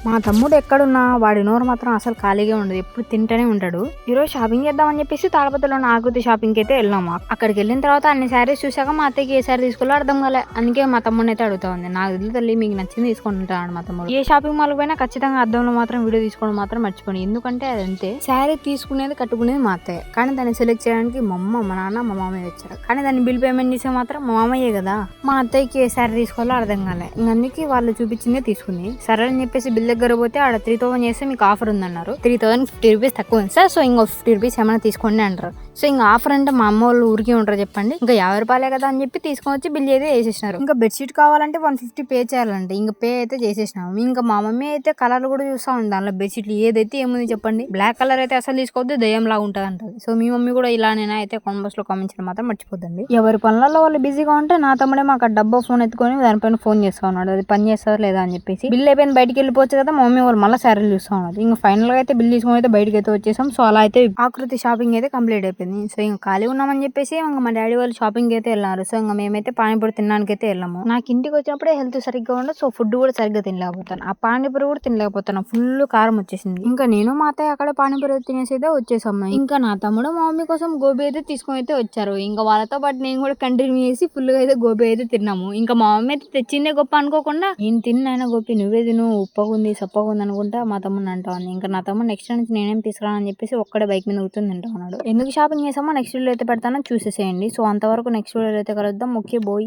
మా తమ్ముడు ఎక్కడున్నా వాడి నోరు మాత్రం అసలు ఖాళీగా ఉండదు, ఎప్పుడు తింటూనే ఉంటాడు. ఈరోజు షాపింగ్ చేద్దామని చెప్పేసి తాడపత్రిలోని ఆకృతి షాపింగ్కి అయితే వెళ్ళాము. అక్కడికి వెళ్ళిన తర్వాత అన్ని శారీస్ చూసాక మా అత్తయ్యకి ఏ శారీ తీసుకోవాలో అర్థం కాలే. అందుకే మా తమ్ముడిని అయితే అడుగుతా ఉంది. నాకు తెలియదు తల్లి, మీకు నచ్చింది తీసుకుంటాడు మా తమ్ముడు. ఏ షాపింగ్ మాల్ పోయినా ఖచ్చితంగా అద్దంలో మాత్రం వీడియో తీసుకోవడం మాత్రం మర్చిపోయి, ఎందుకంటే అది అంతే. శారీ తీసుకునేది కట్టుకునేది మా అత్తయ్య, కానీ దాన్ని సెలెక్ట్ చేయడానికి మా అమ్మ, మా నాన్న, మా మామయ్య వచ్చారు. కానీ దాన్ని బిల్ పేమెంట్ చేసే మాత్రం మా మామయ్యే కదా. మా అత్తయ్యకి ఏ శారీ తీసుకోవాలో అర్థం కాలే. అందుకే వాళ్ళు చూపించిందే తీసుకుంది. సరే అని చెప్పేసి బిల్ దగ్గర పోతే ఆడ 3000 చేస్తే మీకు ఆఫర్ ఉందన్నారు. 3050 రూపీస్ తక్కువ ఉంది సార్, సో ఇంకో 50 రూపీస్ ఏమైనా తీసుకోండి అంటారు. సో ఇంకా ఆఫర్ అంటే మా అమ్మ వాళ్ళు ఊరికి ఉంటారు చెప్పండి. ఇంకా 50 రూపాయలే కదా అని చెప్పి తీసుకొని వచ్చి బిల్ అయితే వేసేసినారు. ఇంకా బెడ్షీట్ కావాలంటే 150 పే చేయాలంటే ఇంకా పే అయితే చేసేసినాము. ఇంకా మా మమ్మీ అయితే కలర్ కూడా చూస్తా ఉంది దానిలో బెడ్షీట్లు ఏదైతే ఏముంది చెప్పండి. బ్లాక్ కలర్ అయితే అసలు తీసుకోవద్దు, దయ్యం లాగా ఉంటుంది అంటది. సో మీ మమ్మీ కూడా ఇలానేనా అయితే కామెంట్ బాక్స్ లో కామెంట్ మాత్రం మర్చిపోద్దండి. ఎవరి పనులలో వాళ్ళు బిజీగా ఉంటే నా తమ్ముడే మాకు డబ్బా ఫోన్ ఎత్తుకొని దానిపైన ఫోన్ చేస్తా ఉన్నాడు, అది పని చేస్తారా లేదా అని చెప్పేసి. బిల్ అయిపోయింది బయటికి వెళ్ళిపోవచ్చు కదా, మా మమ్మీ వాళ్ళు మళ్ళీ శారీలు చూస్తా ఉన్నారు. ఇంకా ఫైనల్ గా అయితే బిల్ తీసుకొని అయితే బయటకి అయితే వచ్చేసాం. సో అలా అయితే ఆకృతి షాపింగ్ అయితే కంప్లీట్ అయిపోయింది. సో ఇంకా ఖాళీ ఉన్నామని చెప్పేసి ఇంకా మా డాడీ వాళ్ళు షాపింగ్ అయితే వెళ్ళారు. సో ఇంకా మేమైతే పానీపూరి తినడానికి అయితే వెళ్ళాము. నాకు ఇంటికి వచ్చినప్పుడే హెల్త్ సరిగ్గా ఉండదు, సో ఫుడ్ కూడా సరిగ్గా తినలేకపోతాను. ఆ పానీపూరి కూడా తినలేకపోతాను, ఫుల్ కారం వచ్చేసింది. ఇంకా నేను మా అత్తయ్య అక్కడ పానీపూరి తినేసి అయితే వచ్చేసాము. ఇంకా నా తమ్ముడు మా మమ్మీ కోసం గోబీ అయితే తీసుకొని అయితే వచ్చారు. ఇంకా వాళ్ళతో పాటు నేను కూడా కంటిన్యూ చేసి ఫుల్ గా అయితే గోబీ అయితే తిన్నాము. ఇంకా మా మమ్మీ అయితే తెచ్చిందే గొప్ప అనుకోకుండా, నేను తిన్నాయినా గోపి నువ్వే తిను, ఉప్పగుంది సప్పగుంది అనుకుంటా మా తమ్ముడు అంటా ఉంది. ఇంకా నా తమ్ముడు నెక్స్ట్ నుంచి నేనేం తీసుకురానని చెప్పేసి ఒక్కడే బైక్ మీద కూర్చొని తింటా ఉన్నాడు. ఎందుకు షాపింగ్ చేసామో నెక్స్ట్ వీడియో అయితే పెడతానో చూసేసేయండి. సో అంతవరకు నెక్స్ట్ వీడియో అయితే కలుద్దాం. ఓకే బోయ్.